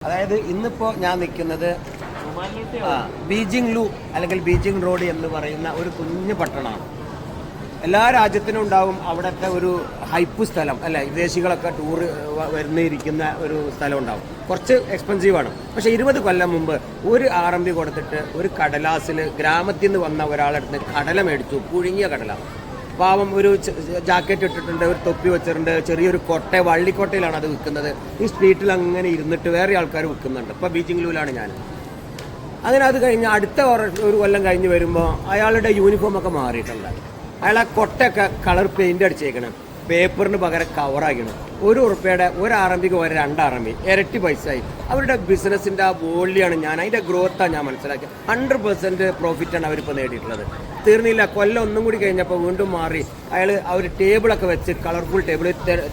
അതായത് ഇന്നിപ്പോൾ ഞാൻ നിൽക്കുന്നത് ബീജിംഗ് ലൂ അല്ലെങ്കിൽ ബീജിംഗ് റോഡ് എന്ന് പറയുന്ന ഒരു കുഞ്ഞു പട്ടണമാണ്. എല്ലാ രാജ്യത്തിനും ഉണ്ടാവും അവിടുത്തെ ഒരു ഹൈപ്പ് സ്ഥലം അല്ലെ, വിദേശികളൊക്കെ ടൂർ വരുന്നിരിക്കുന്ന ഒരു സ്ഥലം ഉണ്ടാവും. കുറച്ച് എക്സ്പെൻസീവാണ്. പക്ഷേ 20 കൊല്ലം മുമ്പ് ഒരു RMB കൊടുത്തിട്ട് ഒരു കടലാസിൽ ഗ്രാമത്തിൽ നിന്ന് വന്ന ഒരാളെടുത്ത് കടല മേടിച്ചു, പുഴുങ്ങിയ കടല. പാവം ഒരു ജാക്കറ്റ് ഇട്ടിട്ടുണ്ട്, ഒരു തൊപ്പി വെച്ചിട്ടുണ്ട്, ചെറിയൊരു വള്ളിക്കോട്ടയിലാണ് അത് വിൽക്കുന്നത്. ഈ സ്ട്രീറ്റിൽ അങ്ങനെ ഇരുന്നിട്ട് വേറെ ആൾക്കാർ വിൽക്കുന്നുണ്ട്. ഇപ്പോൾ ബീജിംഗ് ലൂവിലാണ് ഞാൻ. അതിനത് കഴിഞ്ഞ് അടുത്ത ഒരു കൊല്ലം കഴിഞ്ഞ് വരുമ്പോൾ അയാളുടെ യൂണിഫോമൊക്കെ മാറിയിട്ടുണ്ട്. അയാൾ ആ കൊട്ടയൊക്കെ കളർ പെയിൻ്റ് അടിച്ചേക്കണം, പേപ്പറിന് പകരം കവറാക്കണം. ₹1 ഒരു RMBക്ക് വരെ 2 RMB, ഇരട്ടി പൈസയായി. അവരുടെ ബിസിനസ്സിൻ്റെ ആ വോള്യാണ് അതിൻ്റെ ഗ്രോത്താണ് ഞാൻ മനസ്സിലാക്കിയത്. 100% പ്രോഫിറ്റാണ് അവരിപ്പോൾ നേടിയിട്ടുള്ളത്. തീർന്നില്ല, കൊല്ലം ഒന്നും കൂടി കഴിഞ്ഞപ്പോൾ വീണ്ടും മാറി. അയാൾ അവർ ടേബിളൊക്കെ വെച്ച് കളർഫുൾ ടേബിൾ,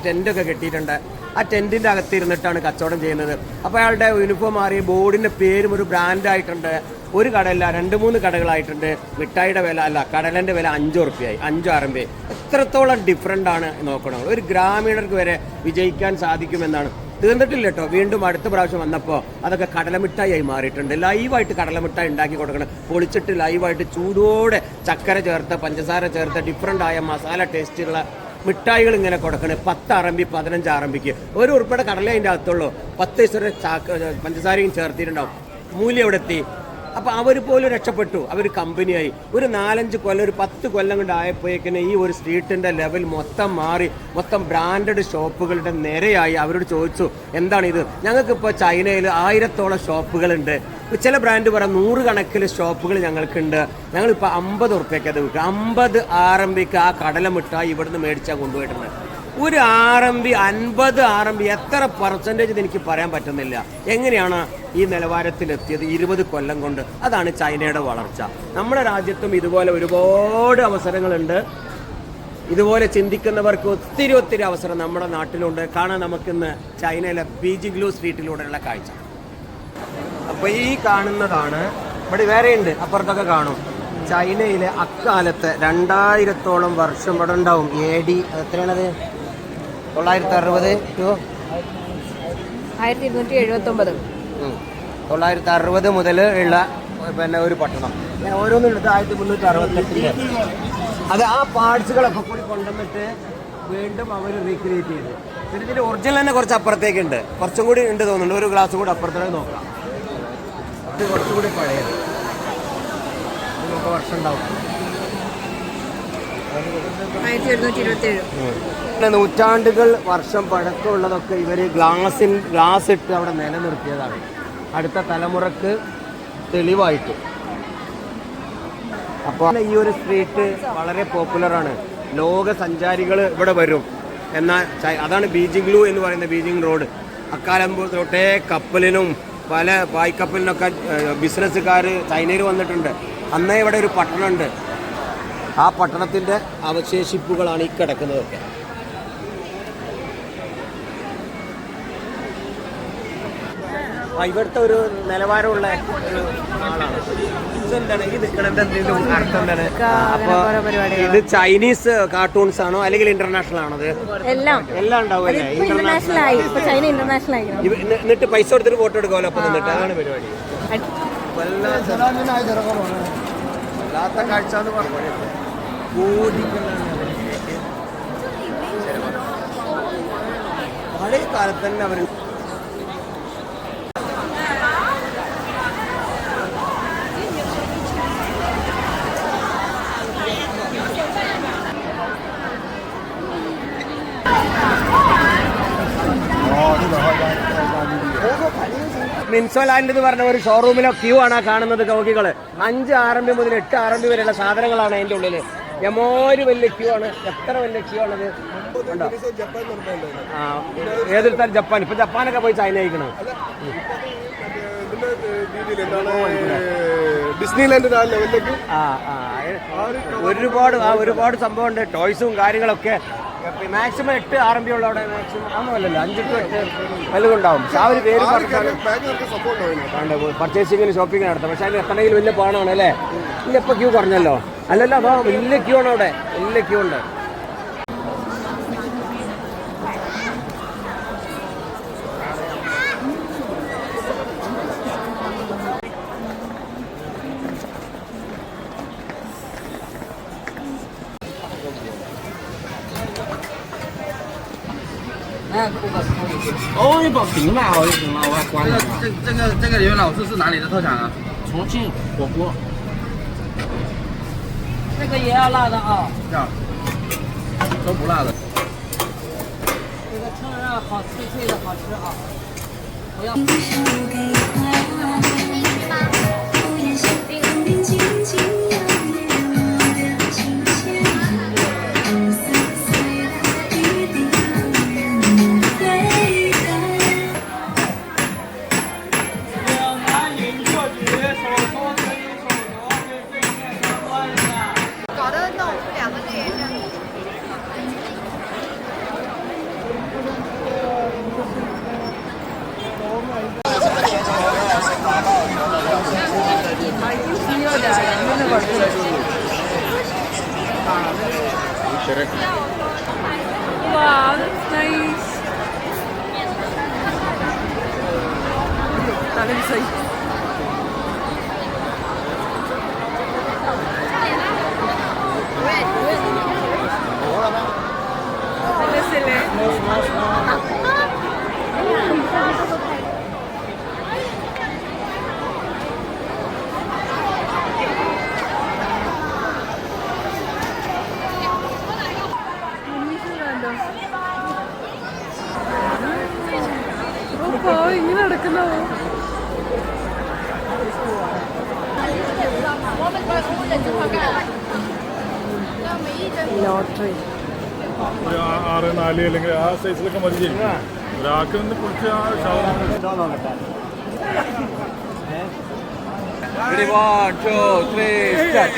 ടെൻ്റൊക്കെ കെട്ടിയിട്ടുണ്ട്. ആ ടെൻറ്റിൻ്റെ അകത്തിരുന്നിട്ടാണ് കച്ചവടം ചെയ്യുന്നത്. അപ്പോൾ അയാളുടെ യൂണിഫോം മാറി, ബോർഡിൻ്റെ പേരും ഒരു ബ്രാൻഡായിട്ടുണ്ട്. ഒരു കടയല്ല, 2-3 കടകളായിട്ടുണ്ട്. മിഠായിയുടെ വില അല്ല, കടലൻ്റെ വില ₹5 5 RMB. എത്രത്തോളം ഡിഫറൻ്റ് ആണ് നോക്കണം. ഒരു ഗ്രാമീണർക്ക് വരെ വിജയിക്കാൻ സാധിക്കുമെന്നാണ്. തീർന്നിട്ടില്ല കേട്ടോ. വീണ്ടും അടുത്ത പ്രാവശ്യം വന്നപ്പോൾ അതൊക്കെ കടലമിഠായി മാറിയിട്ടുണ്ട്. ലൈവായിട്ട് കടലമിഠായി ഉണ്ടാക്കി കൊടുക്കണം, പൊളിച്ചിട്ട് ലൈവായിട്ട് ചൂടോടെ ചക്കര ചേർത്ത് പഞ്ചസാര ചേർത്ത് ഡിഫറൻ്റ് ആയ മസാല ടേസ്റ്റുള്ള മിഠായികൾ ഇങ്ങനെ കൊടുക്കണം. 10 RMB 15 RMBക്ക് ₹1 കടല അതിൻ്റെ അകത്തുള്ളൂ. 10 പൈസ പഞ്ചസാരയും ചേർത്തിട്ടുണ്ടാവും. മൂല്യം എവിടെ എത്തി? അപ്പോൾ അവർ പോലും രക്ഷപ്പെട്ടു. അവർ കമ്പനിയായി. ഒരു 4-5 കൊല്ലം, ഒരു 10 കൊല്ലം കൊണ്ട് ആയപ്പോഴേക്കിന് ഈ ഒരു സ്ട്രീറ്റിൻ്റെ ലെവൽ മൊത്തം മാറി. മൊത്തം ബ്രാൻഡഡ് ഷോപ്പുകളുടെ നിരയായി. അവരോട് ചോദിച്ചു, എന്താണിത്? ഞങ്ങൾക്കിപ്പോൾ ചൈനയിൽ 1000-ഓളം ഷോപ്പുകളുണ്ട്. ചില ബ്രാൻഡ് പറയാം 100 കണക്കിൽ ഷോപ്പുകൾ ഞങ്ങൾക്കുണ്ട്. ഞങ്ങളിപ്പോൾ ₹50 അത് വിൽക്കുക. 50 RMBക്ക് ആ കടല മിഠായി ഇവിടുന്ന് മേടിച്ചാൽ കൊണ്ടുപോയിട്ടുണ്ട്. ഒരു RMB 50 RMB എത്ര പെർസെൻറ്റേജ് എനിക്ക് പറയാൻ പറ്റുന്നില്ല. എങ്ങനെയാണ് ഈ നിലവാരത്തിലെത്തിയത്? 20 കൊല്ലം കൊണ്ട്. അതാണ് ചൈനയുടെ വളർച്ച. നമ്മുടെ രാജ്യത്തും ഇതുപോലെ ഒരുപാട് അവസരങ്ങളുണ്ട്. ഇതുപോലെ ചിന്തിക്കുന്നവർക്ക് ഒത്തിരി അവസരം നമ്മുടെ നാട്ടിലുണ്ട്. കാണാൻ നമുക്കിന്ന് ചൈനയിലെ ബീജിംഗ് ലൂ സ്ട്രീറ്റിലൂടെയുള്ള കാഴ്ച. അപ്പോൾ ഈ കാണുന്നതാണ്, ഇവിടെ വേറെയുണ്ട്, അപ്പുറത്തൊക്കെ കാണും. ചൈനയിലെ അക്കാലത്ത് 2000-ഓളം വർഷം ഇവിടെ ഉണ്ടാവും. AD എത്രയാണത്? 960 to 1279. 960 മുതൽ ഉള്ള പിന്നെ ഒരു പട്ടണം. ഓരോന്നും എടുത്ത് 1368. അത് ആ പാർട്സുകളൊക്കെ കൂടി കൊണ്ടുവന്നിട്ട് വീണ്ടും അവർ റീക്രിയേറ്റ് ചെയ്ത്. പിന്നെ ഇതിൻ്റെ ഒറിജിനൽ തന്നെ കുറച്ച് അപ്പുറത്തേക്കുണ്ട്, കുറച്ചും കൂടി ഉണ്ട് തോന്നുന്നുണ്ട്. ഒരു ഗ്ലാസ് കൂടി അപ്പുറത്തേക്ക് നോക്കാം. അത് കുറച്ചുകൂടി പഴയത്, വർഷം ഉണ്ടാവും. 1727. നൂറ്റാണ്ടുകൾ വർഷം പഴക്കമുള്ളതൊക്കെ ഇവർ ഗ്ലാസ് ഇട്ട് അവിടെ നിലനിർത്തിയതാണ്, അടുത്ത തലമുറക്ക് തെളിവായിട്ട്. അപ്പോൾ ഈ ഒരു സ്ട്രീറ്റ് വളരെ പോപ്പുലറാണ്. ലോക സഞ്ചാരികൾ ഇവിടെ വരും. എന്നാൽ അതാണ് ബീജിംഗ് ലൂ എന്ന് പറയുന്ന ബീജിംഗ് റോഡ്. അക്കാലം തൊട്ടേ കപ്പലിനും പല പായ്ക്കപ്പലിനൊക്കെ ബിസിനസ്സുകാർ ചൈനയിൽ വന്നിട്ടുണ്ട്. അന്നേ ഇവിടെ ഒരു പട്ടണമുണ്ട്. ആ പട്ടണത്തിൻ്റെ അവശേഷിപ്പുകളാണ് ഈ കിടക്കുന്നതൊക്കെ. ഇവിടുത്തെ ഒരു നിലവാരമുള്ള ഒരു ആളാണ്. ഇതെന്താണ് ഈ നിൽക്കണത്? എന്തെങ്കിലും അർത്ഥം എന്താണ്? അപ്പോൾ ഇത് ചൈനീസ് കാർട്ടൂൺസ് ആണോ അല്ലെങ്കിൽ ഇന്റർനാഷണൽ ആണോ? എല്ലാം ഉണ്ടാവും അല്ലേ? എന്നിട്ട് പൈസ കൊടുത്തിട്ട് ഫോട്ടോ എടുക്കാമല്ലോ. അപ്പം നിന്നിട്ട് അതാണ് പരിപാടി. വല്ലാത്ത കാഴ്ച എന്ന് പറഞ്ഞു. പഴയ കാലത്ത് തന്നെ അവർ മിൻസോ ലാൻഡ് എന്ന് പറഞ്ഞ ഒരു ഷോറൂമിലെ ക്യൂ ആണ് കാണുന്നത്. കൗകികള് 5 RMB മുതൽ 8 RMB വരെയുള്ള സാധനങ്ങളാണ് അതിൻ്റെ ഉള്ളിൽ. എമോര് വലിയ ക്യൂ ആണ്. എത്ര വലിയ ക്യൂ ആണത്? ഏതൊരു ജപ്പാൻ. ഇപ്പൊ ജപ്പാനൊക്കെ പോയി ചൈന അയക്കണം. ഒരുപാട് സംഭവം ഉണ്ട്. ടോയ്സും കാര്യങ്ങളൊക്കെ. മാക്സിമം 8 RMB ഉള്ള അവിടെ മാക്സിമം ഒന്നുമല്ലല്ലോ, 5 to 8 വലുതുണ്ടാവും. പക്ഷെ ആ ഒരു പേര് പർച്ചേസിങ്ങിന് ഷോപ്പിങ്ങിന് നടത്താം. പക്ഷെ അതിന് എത്തണമെങ്കിൽ വലിയ പാടാണ് അല്ലേ? ഇല്ല, ഇപ്പൊ ക്യൂ കുറഞ്ഞല്ലോ. അല്ലല്ലോ, അതോ വലിയ ക്യൂ ആണ് അവിടെ, വലിയ ക്യൂ ഉണ്ട്. 哦，你保平了，我就行了，我还关了。这个刘老师是哪里的特产啊？重庆火锅。这个也要辣的啊，要，都不辣的。这个趁热好脆脆的好吃啊，不要。搞得弄两个脸这样。Wow, that's nice. That looks like. ഇങ്ങനെ നടക്കുന്നോ ലോട്ടറി ഒരു 6, 4 അല്ലെങ്കിൽ ആ സൈസിലൊക്കെ മതി ശരിക്കും. ഒരാൾക്ക് നിന്ന് കുടിച്ച് ആ ഷവർമ Ready, 1, 2, 3, start.